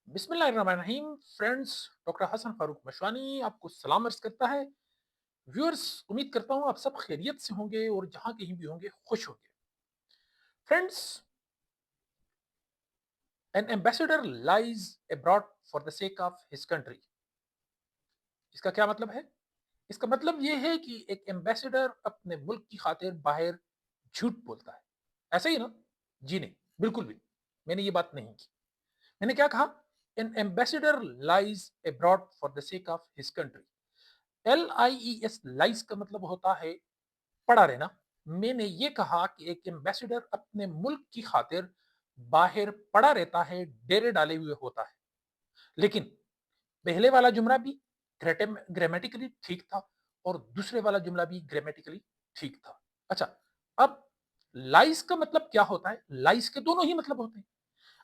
बिस्मिल्लाहिर्रहमानिर्रहीम friends. Doctor Hasan Farooq Mashwani आपको सलाम अर्ज करता है। व्यूअर्स, उम्मीद करता हूँ आप सब खैरियत से होंगे और जहां कहीं भी होंगे खुश होंगे। Friends, N ambassador lies abroad for the sake of his country. इसका क्या मतलब है? इसका मतलब यह है कि एक एम्बेसडर अपने मुल्क की खातिर बाहर झूठ बोलता है। ऐसा ही ना? जी नहीं, बिल्कुल भी मैंने ये बात नहीं की। मैंने क्या कहा? N ambassador lies abroad for the sake of his country. LIES लाइस का मतलब होता है पड़ा रहना। मैंने ये कहा कि एक एम्बेसडर अपने मुल्क की खातिर बाहर पड़ा रहता है, डेरे डाले हुए होता है। लेकिन पहले वाला जुमला भी ग्रामेटिकली ठीक था और दूसरे वाला जुमला भी ग्रामेटिकली ठीक था। अच्छा, अब लाइस का मतलब क्या होता है? लाइस के दोनों ही मतलब होते हैं।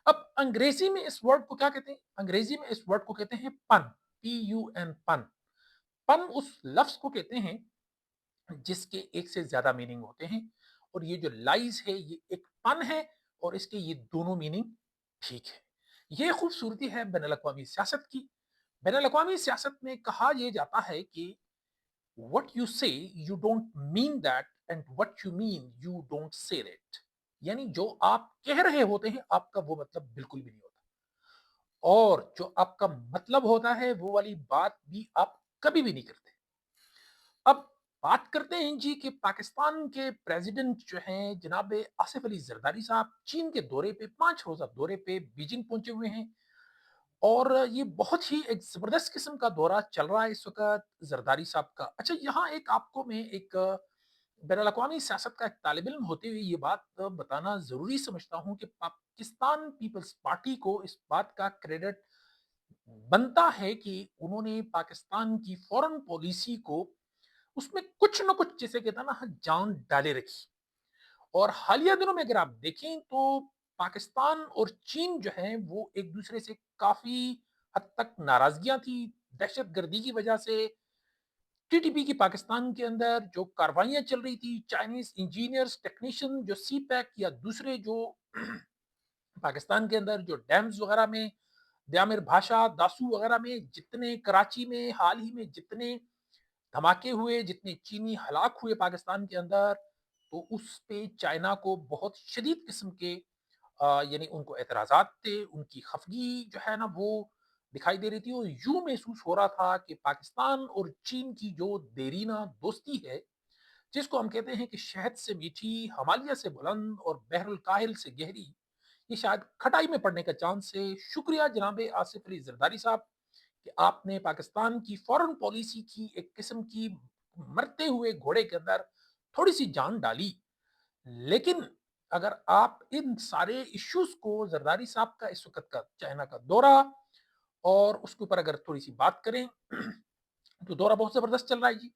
अब अंग्रेजी में इस वर्ड को क्या कहते हैं? अंग्रेजी में इस वर्ड को कहते हैं पन। PUN, पन। पन उस लफ्ज को कहते हैं जिसके एक से ज्यादा मीनिंग होते हैं, और ये जो लाइज है ये एक पन है, और इसके ये दोनों मीनिंग ठीक है। ये खूबसूरती है बैनुल अक़वामी सियासत की। बैनुल अक़वामी सियासत में कहा यह जाता है कि व्हाट यू से you don't mean that, and what you mean you don't say it. यानी जो आप कह रहे होते हैं आपका वो मतलब बिल्कुल भी नहीं होता, और जो आपका मतलब होता है वो वाली बात भी आप कभी भी नहीं करते। अब बात करते हैं जी कि पाकिस्तान के प्रेसिडेंट जो हैं जनाब आसिफ अली जरदारी साहब चीन के दौरे पे, 5 रोजा दौरे पे बीजिंग पहुंचे हुए हैं। और ये बहुत ही एक जबरदस्त किस्म का दौरा चल रहा है इस वक्त जरदारी साहब का। अच्छा, यहाँ एक आपको मैं एक बैनुल अक़वामी सियासत का एक तालिब इल्म होते हुए ये बात बताना जरूरी समझता हूँ कि पाकिस्तान पीपल्स पार्टी को इस बात का क्रेडिट बनता है कि उन्होंने पाकिस्तान की फॉरेन पॉलिसी को उसमें कुछ न कुछ, जिसे कहता है ना, जान डाले रखी। और हालिया दिनों में अगर आप देखें तो पाकिस्तान और चीन जो है वो एक दूसरे से काफी हद तक नाराजगियां थी। दहशत गर्दी की वजह से TTP की पाकिस्तान के अंदर जो कार्रवाइयां चल रही थी, चाइनीज इंजीनियर्स टेक्नीशियन जो CPEC या दूसरे जो पाकिस्तान के अंदर जो डैम्स वगैरह में, द्यामिर भाषा, दासू वगैरह में जितने, कराची में हाल ही में जितने धमाके हुए, जितने चीनी हलाक हुए पाकिस्तान के अंदर, तो उस पे चाइना को बहुत शदीद किस्म के यानी उनको एतराज़ात थे, उनकी खफगी जो है ना वो दिखाई दे रही थी, और यूं महसूस हो रहा था कि पाकिस्तान और चीन की जो देरीना दोस्ती है, जिसको हम कहते हैं कि शहद से मीठी, हिमालय से बुलंद और बहरुल काहिल से गहरी, ये शायद खटाई में पड़ने का चांस है। शुक्रिया जनाब आसिफ अली जरदारी साहब कि आपने पाकिस्तान की फॉरेन पॉलिसी की एक किस्म की मरते हुए घोड़े के अंदर थोड़ी सी जान डाली। लेकिन अगर आप इन सारे इश्यूज को, जरदारी साहब का इस वक्त का चाइना का दौरा और उसके ऊपर अगर थोड़ी सी बात करें तो दौरा बहुत जबरदस्त चल रहा है जी।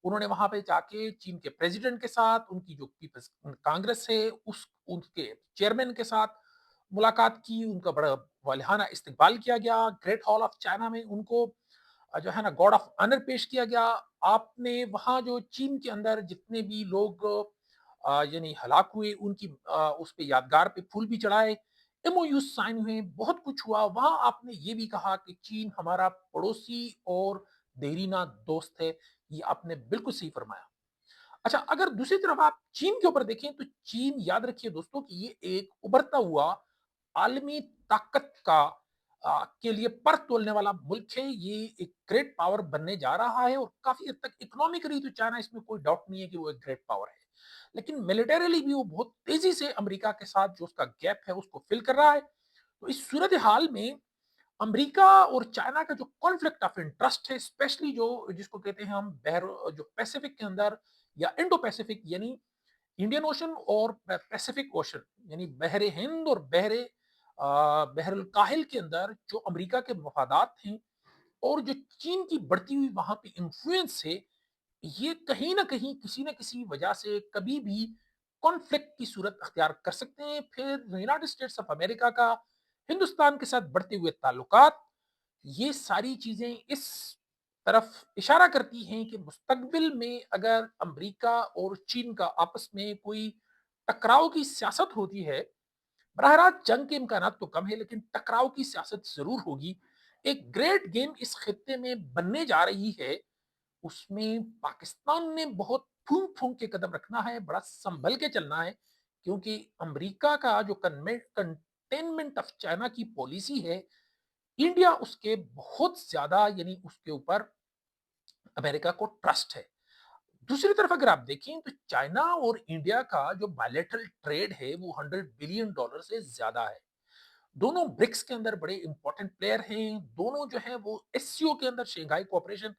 उन्होंने वहां पे जाके चीन के प्रेसिडेंट के साथ, उनकी जो पीपल्स कांग्रेस है उस उनके चेयरमैन के साथ मुलाकात की। उनका बड़ा वालिहाना इस्तकबाल किया गया। ग्रेट हॉल ऑफ चाइना में उनको जो है ना गॉड ऑफ ऑनर पेश किया गया। आपने वहां जो चीन के अंदर जितने भी लोग यानी हलाक हुए उनकी उस पे यादगार पे फूल भी चढ़ाए, MOU साइन हुए, बहुत कुछ हुआ। वहां आपने ये भी कहा कि चीन हमारा पड़ोसी और देरीना दोस्त है। ये आपने बिल्कुल सही फरमाया। अच्छा, अगर दूसरी तरफ आप चीन के ऊपर देखें तो चीन, याद रखिए दोस्तों, कि ये एक उभरता हुआ आलमी ताकत का के लिए पर तोलने वाला मुल्क है। ये एक ग्रेट पावर बनने जा रहा है, और काफी हद तक इकोनॉमिकली तो चाइना, इसमें कोई डाउट नहीं है कि वो एक ग्रेट पावर है। लेकिन मिलिटरीली भी वो बहुत तेजी से अमेरिका के साथ जो उसका गैप है उसको फिल कर रहा है। तो इस सूरत हाल में अमेरिका और चाइना का जो कॉन्फ्लिक्ट ऑफ इंटरेस्ट है, स्पेशली जो जिसको कहते हैं हम बहर जो पैसिफिक के अंदर, या इंडो पैसिफिक, यानी इंडियन ओशन और पैसिफिक ओशन, यानी बहरे हिंद और बहरुल काहिल के अंदर जो अमेरिका के मफादात हैं, और जो चीन की बढ़ती हुई वहां पे इंफ्लुएंस है, ये कहीं ना कहीं किसी न किसी वजह से कभी भी कॉन्फ्लिक्ट की सूरत अख्तियार कर सकते हैं। फिर यूनाइटेड स्टेट्स ऑफ अमेरिका का हिंदुस्तान के साथ बढ़ते हुए ताल्लुकात, ये सारी चीजें इस तरफ इशारा करती हैं कि मुस्तकबिल में अगर अमेरिका और चीन का आपस में कोई टकराव की सियासत होती है, براہ راست جنگ کے امکانات تو کم ہے لیکن ٹکراؤ کی سیاست ضرور ہوگی۔ ایک گریٹ گیم اس خطے میں بننے جا رہی ہے، اس میں پاکستان نے بہت پھونک پھونک کے قدم رکھنا ہے، بڑا سنبھل کے چلنا ہے، کیونکہ امریکہ کا جو کنٹینمنٹ آف چائنا کی پالیسی ہے، انڈیا اس کے بہت زیادہ یعنی اس کے اوپر امریکہ کو ٹرسٹ ہے۔ دوسری طرف اگر آپ دیکھیں تو چائنا اور انڈیا کا جو بائلیٹرل ٹریڈ ہے وہ $100 بلین سے زیادہ ہے۔ دونوں برکس کے اندر بڑے امپورٹنٹ پلیئر ہیں، دونوں جو ہیں وہ ایس سی او کے اندر شنگھائی کوآپریشن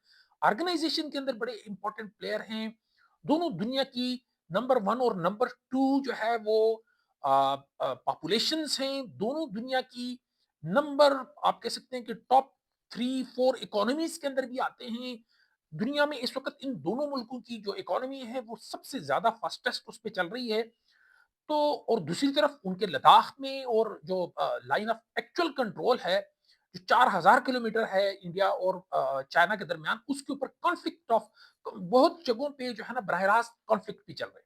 آرگنائزیشن کے اندر بڑے امپورٹنٹ پلیئر ہیں، دونوں دنیا کی نمبر ون اور نمبر ٹو جو ہے وہ پاپولیشنز ہیں، دونوں دنیا کی نمبر آپ کہہ سکتے ہیں کہ ٹاپ 3 4 اکانومیز کے اندر بھی آتے ہیں۔ دنیا میں اس وقت ان دونوں ملکوں کی جو اکانومی ہے وہ سب سے زیادہ فاسٹسٹ اس پہ چل رہی ہے۔ تو اور دوسری طرف ان کے لداخ میں اور جو لائن آف ایکچوئل کنٹرول ہے جو 4,000 کلومیٹر ہے انڈیا اور چائنا کے درمیان، اس کے اوپر کانفلکٹ آف بہت جگہوں پہ جو ہے نا براہ راست کانفلکٹ بھی چل رہے ہیں۔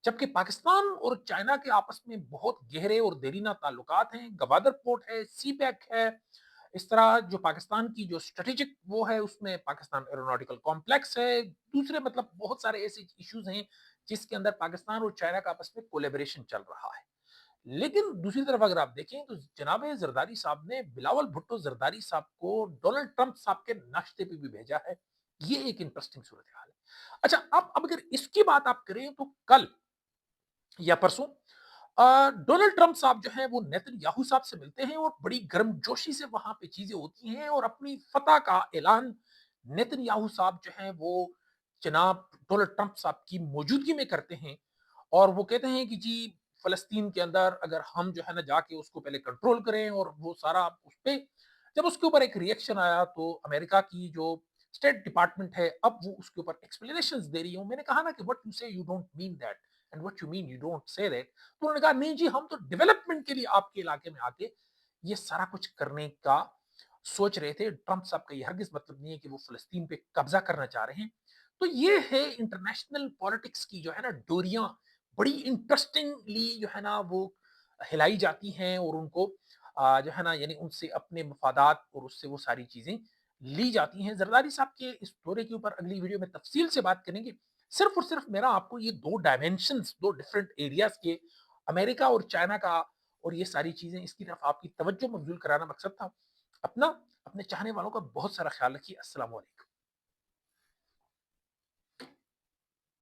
جبکہ پاکستان اور چائنا کے آپس میں بہت گہرے اور دیرینہ تعلقات ہیں، گوادر پورٹ ہے، سی پیک ہے، اس طرح جو پاکستان کی جو اسٹریٹجک وہ ہے اس میں پاکستان ایروناٹیکل کمپلیکس ہے، دوسرے مطلب بہت سارے ایسے ایشوز ہیں جس کے اندر پاکستان اور چائنا کا آپس میں کولیبریشن چل رہا ہے۔ لیکن دوسری طرف اگر آپ دیکھیں تو جناب زرداری صاحب نے بلاول بھٹو زرداری صاحب کو ڈونلڈ ٹرمپ صاحب کے ناشتے پہ بھی بھیجا ہے، یہ ایک انٹرسٹنگ صورتحال ہے۔ اچھا اب اگر اس کی بات آپ کریں تو کل یا پرسوں ڈونلڈ ٹرمپ صاحب جو ہیں وہ نیتن یاہو صاحب سے ملتے ہیں اور بڑی گرم جوشی سے وہاں پہ چیزیں ہوتی ہیں اور اپنی فتح کا اعلان نیتن یاہو صاحب جو ہیں وہ جناب ڈونلڈ ٹرمپ صاحب کی موجودگی میں کرتے ہیں، اور وہ کہتے ہیں کہ جی فلسطین کے اندر اگر ہم جو ہے نا جا کے اس کو پہلے کنٹرول کریں اور وہ سارا اس پہ جب اس کے اوپر ایک ری ایکشن آیا تو امریکہ کی جو اسٹیٹ ڈپارٹمنٹ ہے اب وہ اس کے اوپر ایکسپلینیشنز دے رہی ہوں۔ میں نے کہا نا کہ وٹ یو سے you don't mean that and what you mean you don't say that, تو انہوں نے کہا نہیں جی ہم تو ڈیولپمنٹ کے لیے آپ کے علاقے میں آ کے یہ سارا کچھ کرنے کا سوچ رہے تھے۔ ٹرمپ صاحب کا یہ ہرگز مطلب نہیں ہے کہ وہ فلسطین پہ قبضہ کرنا چاہ رہے ہیں۔ تو یہ ہے انٹرنیشنل پالیٹکس کی جو ہے نا ڈوریاں بڑی انٹرسٹنگلی جو ہے نا وہ ہلائی جاتی ہیں اور ان کو جو ہے نا یعنی ان سے اپنے مفادات اور اس سے وہ ساری چیزیں لی جاتی ہیں۔ زرداری صاحب کے اس دورے کے اوپر اگلی ویڈیو میں تفصیل سے بات کریں گے۔ صرف اور صرف میرا آپ کو یہ دو ڈائمینشنز، دو ڈفرنٹ ایریاز کے امریکہ اور چائنا کا اور یہ ساری چیزیں اس کی طرف آپ کی توجہ مبذول کرانا مقصد تھا۔ اپنا اپنے چاہنے والوں کا بہت سارا خیال رکھیے۔ السلام علیکم۔